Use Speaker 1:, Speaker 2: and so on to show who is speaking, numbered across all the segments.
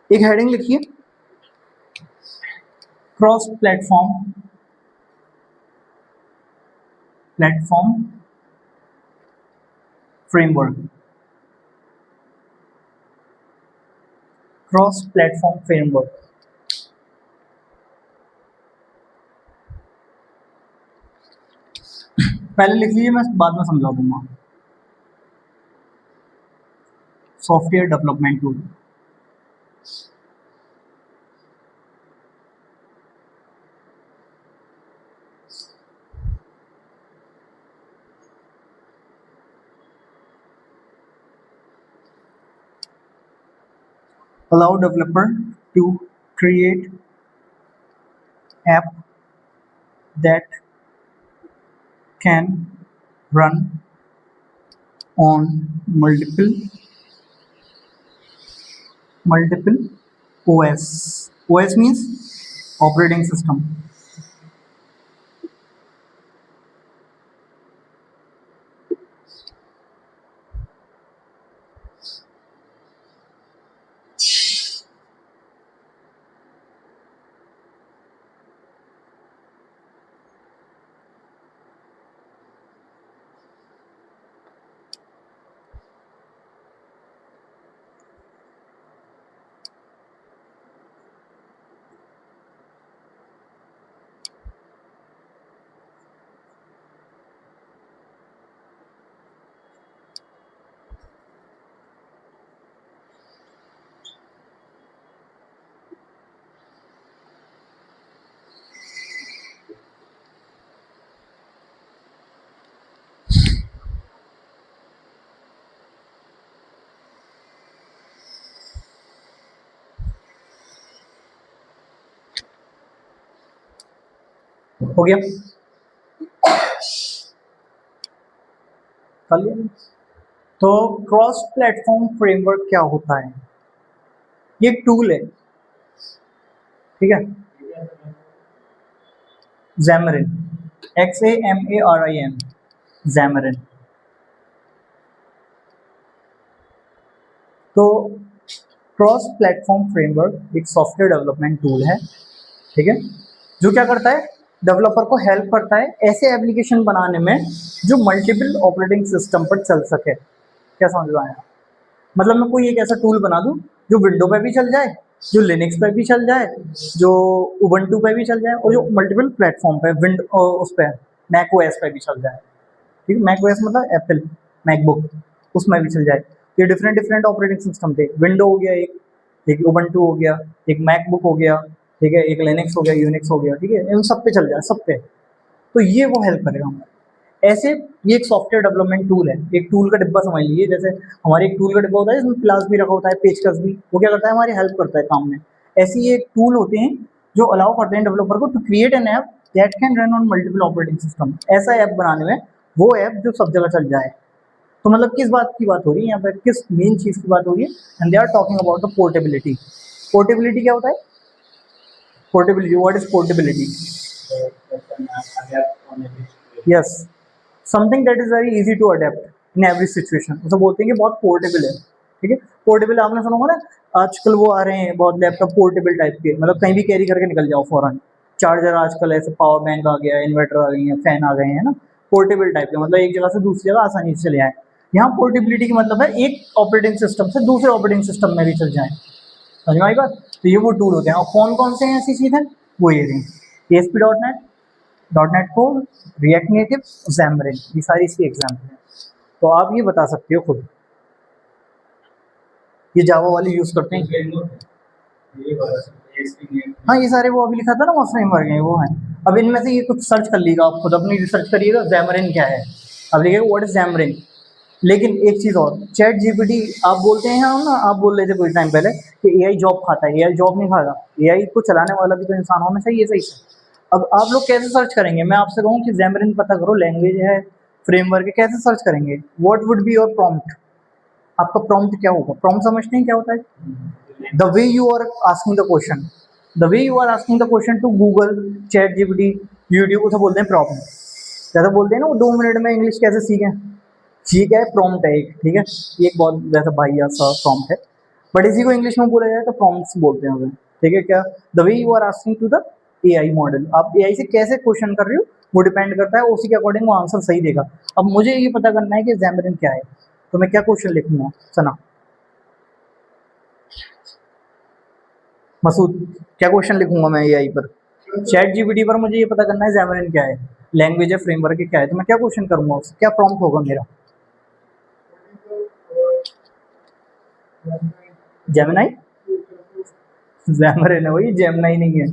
Speaker 1: एक हेडिंग लिखिए, cross platform framework, cross platform framework. पहले लिख लीजिए, मैं बाद में समझा दूंगा। Software development tool, allow developer to create app that can run on multiple OS. OS means operating system. हो गया, कर लिया। तो क्रॉस प्लेटफॉर्म फ्रेमवर्क क्या होता है? ये एक टूल है, ठीक है, Xamarin, XAMARIN, Xamarin। तो क्रॉस प्लेटफॉर्म फ्रेमवर्क एक सॉफ्टवेयर डेवलपमेंट टूल है, ठीक है, जो क्या करता है, डेवलपर को हेल्प करता है ऐसे एप्लीकेशन बनाने में जो मल्टीपल ऑपरेटिंग सिस्टम पर चल सके। क्या समझ में आया? मतलब मैं कोई एक ऐसा टूल बना दूं जो विंडो पे भी चल जाए, जो लिनक्स पे भी चल जाए, जो उबंटू पे भी चल जाए, और जो मल्टीपल प्लेटफॉर्म पे उस पे मैक ओएस पे भी चल जाए। ठीक है, मैक ओएस मतलब एप्पल मैकबुक, उसमें भी चल जाए। ये डिफरेंट डिफरेंट ऑपरेटिंग सिस्टम थे, विंडो हो गया एक उबंटू हो गया, एक मैकबुक हो गया, ठीक है, एक लिनक्स हो गया, यूनिक्स हो गया, ठीक है, इन सब पे चल जाए, सब पे। तो ये वो हेल्प करेगा हमें ऐसे। ये एक सॉफ्टवेयर डेवलपमेंट टूल है, एक टूल का डिब्बा समझ लीजिए, जैसे हमारे एक टूल का डिब्बा होता है जिसमें प्लास भी रखा होता है, पेचकस भी, वो क्या करता है, हमारी हेल्प करता है काम में। ऐसे ये एक टूल होते हैं जो अलाउ करते हैं डेवलपर को to create an app that can run on multiple operating system. ऐसा ऐप बनाने में, वो ऐप जो सब जगह चल जाए। तो मतलब किस बात की बात हो रही है यहाँ पर, किस मेन चीज की बात हो रही है? And they are talking about the portability. Portability क्या होता है? Portability, what is portability? Yes, something that is very easy to adapt in every situation, उसे बोलते हैं कि बहुत पोर्टेबल है। ठीक है, पोर्टेबल आपने सुना होगा ना, आजकल वो आ रहे हैं बहुत लैपटॉप पोर्टेबल टाइप के, मतलब कहीं भी कैरी करके निकल जाओ फौरन। चार्जर आजकल ऐसे, पावर बैंक आ गया, इन्वर्टर आ गई है, फैन आ गए हैं ना, पोर्टेबल टाइप के, मतलब एक जगह से दूसरी जगह आसानी से चले आए। यहाँ पोर्टेबिलिटी का मतलब है एक ऑपरेटिंग सिस्टम से दूसरे ऑपरेटिंग सिस्टम में भी चल जाए। समझ में आई बात? तो ये वो टूल होते हैं। और कौन कौन से हैं ऐसी चीजें? वो ये रही ASP.NET, .NET Core, React Native, Xamarin, ये सारी इसकी एग्जाम्पल हैं। तो आप ये बता सकते हो खुद, ये जावा वाले यूज करते हैं। हाँ, ये सारे वो अभी लिखा था ना, वो फ्रेमवर्क है, वो है। अब इनमें से ये कुछ सर्च कर लीजिएगा, आप खुद अपनी रिसर्च करिएगा Xamarin क्या है, अब लिखिएगा व्हाट इज Xamarin। लेकिन एक चीज और, चैट जीपीटी आप बोलते हैं हम ना, आप बोल रहे थे कुछ टाइम पहले कि एआई जॉब खाता है, एआई जॉब नहीं खाता। एआई को चलाने वाला भी तो इंसान होना चाहिए, सही से। अब आप लोग कैसे सर्च करेंगे? मैं आपसे कहूँ कि Xamarin पता करो, लैंग्वेज है, फ्रेमवर्क है, कैसे सर्च करेंगे? What would be your prompt? आपका प्रॉम्प्ट क्या होगा? प्रॉम्प्ट समझते हैं क्या होता है? The way you are asking the question, the way you are asking the question to Google, chat GPT, YouTube, उसे बोलते हैं प्रॉम्प्ट। जैसे बोलते हैं ना वो 2 मिनट में इंग्लिश कैसे सीखें, ये क्या है, प्रॉम्प्ट है एक, ठीक है, ये एक बहुत वैसा बढ़िया सा प्रॉम्प्ट है। बट इसी को इंग्लिश में बोला जाए तो प्रॉम्प्ट्स बोलते हैं हमें, ठीक है क्या? The way you are asking to the AI model, आप एआई से कैसे क्वेश्चन कर रहे हो वो डिपेंड करता है, उसी के अकॉर्डिंग वो आंसर सही देगा। अब मुझे ये पता करना है कि ज़ैमरिन क्या है, तो मैं क्या क्वेश्चन लिखूंगा सना? मसूद, क्या क्वेश्चन लिखूंगा मैं एआई पर? चैट जीपीटी पर मुझे ये पता करना है ज़ैमरिन क्या है, लैंग्वेज है, फ्रेमवर्क है, क्या है, तो मैं क्या क्वेश्चन करूंगा उससे, क्या प्रॉम्प्ट होगा मेरा? जेमिनाई? ज़ैमरिन है वही, जेमिनाई नहीं है।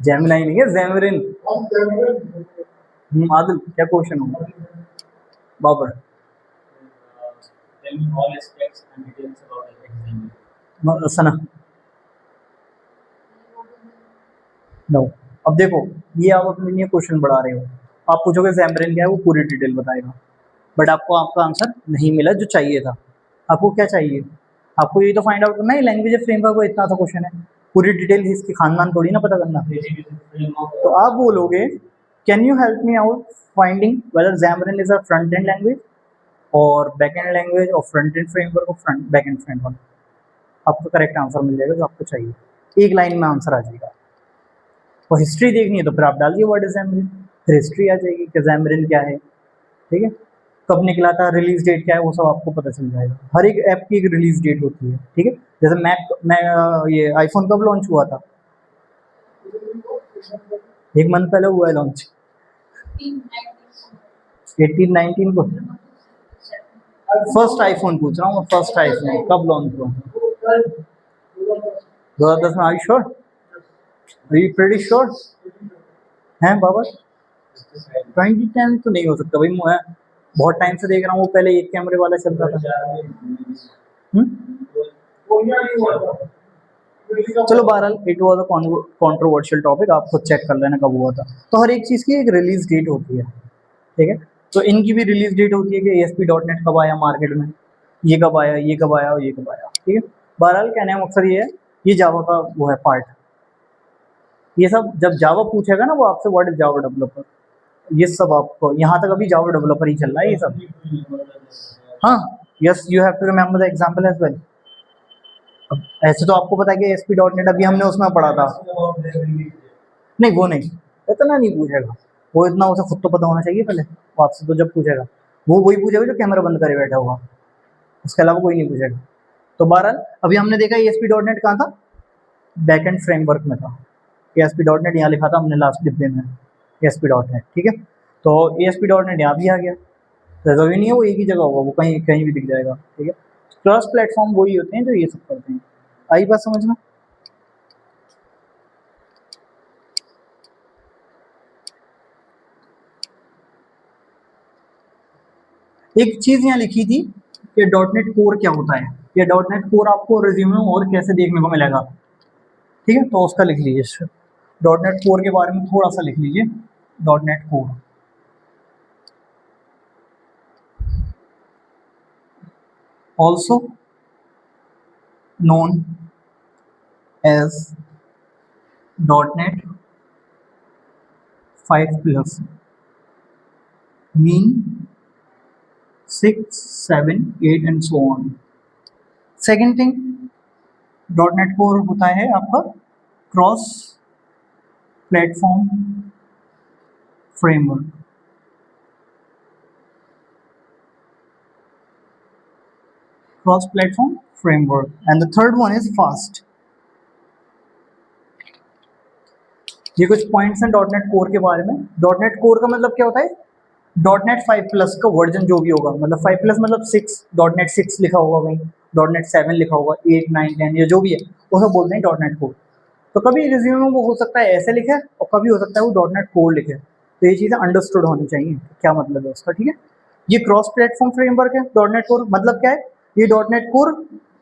Speaker 1: जेमिनाई नहीं है, ज़ैमरिन। आदिल, क्या क्वेश्चन होगा? बाबर, सना, नो। अब देखो, ये आप अपने लिए क्वेश्चन बढ़ा रहे हो, आप पूछोगे ज़ैमरिन क्या है, वो पूरी डिटेल बताएगा, बट आपको आपका आंसर नहीं मिला जो चाहिए था। आपको क्या चाहिए? आपको ये तो फाइंड आउट करना है लैंग्वेज फ्रेमवर्क को, इतना सा क्वेश्चन है, पूरी डिटेल इसकी खानदान थोड़ी ना पता करना। तो आप बोलोगे can you help me out finding whether Xamarin is a front end language और बैक एंड लैंग्वेज और फ्रंट एंड फ्रेमवर्क और फ्रंट बैक एंड फ्रेमवर्क। आपको करेक्ट आंसर मिल जाएगा जो आपको चाहिए, एक लाइन में आंसर आ जाएगा। और हिस्ट्री देखनी है तो फिर आप डालिए व्हाट इज ज़ैमरिन, फिर हिस्ट्री आ जाएगी कि ज़ैमरिन क्या है, ठीक है? कब निकला था, रिलीज डेट क्या है, वो सब आपको पता चल जाएगा। हर एक ऐप की एक रिलीज डेट होती है, ठीक है? जैसे ये आईफोन कब लॉन्च हुआ था? 1 मंथ पहले हुआ है लॉन्च, 18-19 को। फर्स्ट आईफोन पूछ रहा हूँ मैं, फर्स्ट आईफोन कब लॉन्च हुआ था? 2010 में। I sure? प्रीटी श्योर हैं बाबा? 2010 तो नहीं हो सकता भाई, मैं बहुत टाइम से देख रहा हूँ, वो पहले एक कैमरे वाला चलता था। चलो बहरहाल, it was a controversial topic, आप खुद चेक कर लेना कब हुआ था। तो हर एक चीज़ की एक रिलीज डेट होती है, ठीक है? तो इनकी भी रिलीज डेट होती है कि ASP.NET कब आया मार्केट में, ये कब आया, ये कब आया और ये कब आया, ठीक है? बहरहाल कहने का मकसद ये है, ये जावा का वो है पार्ट। ये सब जब जावा पूछेगा ना वो आपसे व्हाट इज जावा डेवलपर, ये सब आपको यहाँ तक अभी जावा डेवलपर ही चल रहा है ये सब। हाँ, yes, you have to remember the example as well. अब ऐसे तो आपको पता है कि ASP.NET अभी हमने उसमें पढ़ा था। नहीं वो नहीं, इतना नहीं पूछेगा वो, इतना उसे खुद तो पता होना चाहिए पहले, वो आपसे तो जब पूछेगा वो वही पूछेगा जो कैमरा बंद करे बैठा होगा, उसके अलावा कोई नहीं पूछेगा। तो बहरहाल अभी हमने देखा ASP.NEट कहाँ था, बैक एंड फ्रेमवर्क में था। ASP.NEट यहाँ लिखा था हमने लास्ट डिब्बे में, ASP.NEट, ठीक है? तो ASP.NEट यहाँ भी आ गया, जरूरी नहीं है वो एक ही जगह होगा, वो कहीं कहीं भी दिख जाएगा, ठीक है? क्रॉस प्लेटफॉर्म वही होते हैं जो ये सब करते हैं। आई बात समझ में? एक चीज यहाँ लिखी थी कि .NET कोर क्या होता है, ये .NEट कोर आपको रिज्यूमे में और कैसे देखने को मिलेगा, ठीक है? तो उसका लिख लीजिए, .NEट कोर के बारे में थोड़ा सा लिख लीजिए। .Dot net core also known as .NET 5+, mean 6, 7, 8 and so on. Second thing, .NET Core होता है आपका cross platform framework, cross platform framework, and the third one is fast. ये कुछ पॉइंट्स हैं .NET कोर के बारे में। .NEट कोर का मतलब क्या होता है? .NEट 5+ का वर्जन जो भी होगा, मतलब 5+ मतलब 6, .NEट 6 लिखा होगा कहीं, .NEट 7 लिखा होगा, 8, 9, 10 ये जो भी है वो सब बोलते हैं .NEट कोर। तो कभी रिज्यूमे में वो हो सकता है ऐसे लिखे और कभी हो सकता है वो .NEट कोर लिखे, तो ये चीज़ें अंडरस्टूड होनी चाहिए क्या मतलब है उसका, ठीक है? ये क्रॉस प्लेटफॉर्म फ्रेमवर्क है .NEट कोर, मतलब क्या है? ये .NEट कोर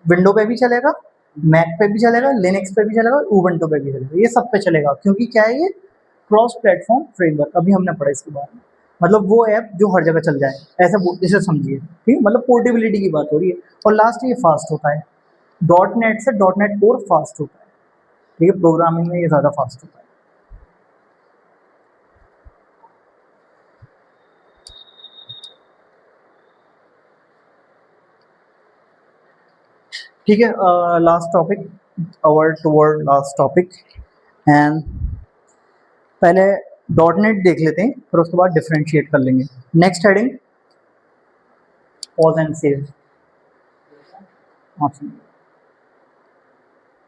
Speaker 1: विंडो पे भी चलेगा, मैक पे भी चलेगा, लिनक्स पे भी चलेगा, उबंटू पे भी चलेगा, ये सब पे चलेगा, क्योंकि क्या है ये क्रॉस प्लेटफॉर्म फ्रेमवर्क। अभी हमने पढ़ा इसके बारे में, मतलब वो ऐप जो हर जगह चल जाए, ऐसा इसे समझिए, ठीक है? मतलब पोर्टेबिलिटी की बात हो रही है। और लास्ट ये फास्ट होता है, .NEट से .NEट कोर फास्ट होता है, ठीक है? प्रोग्रामिंग में ये ज़्यादा फास्ट होता है। ठीक है, last topic, our toward last topic, and पहले डॉट नेट देख लेते हैं, फिर उसके बाद डिफरेंशिएट कर लेंगे। Next heading, pause and save option.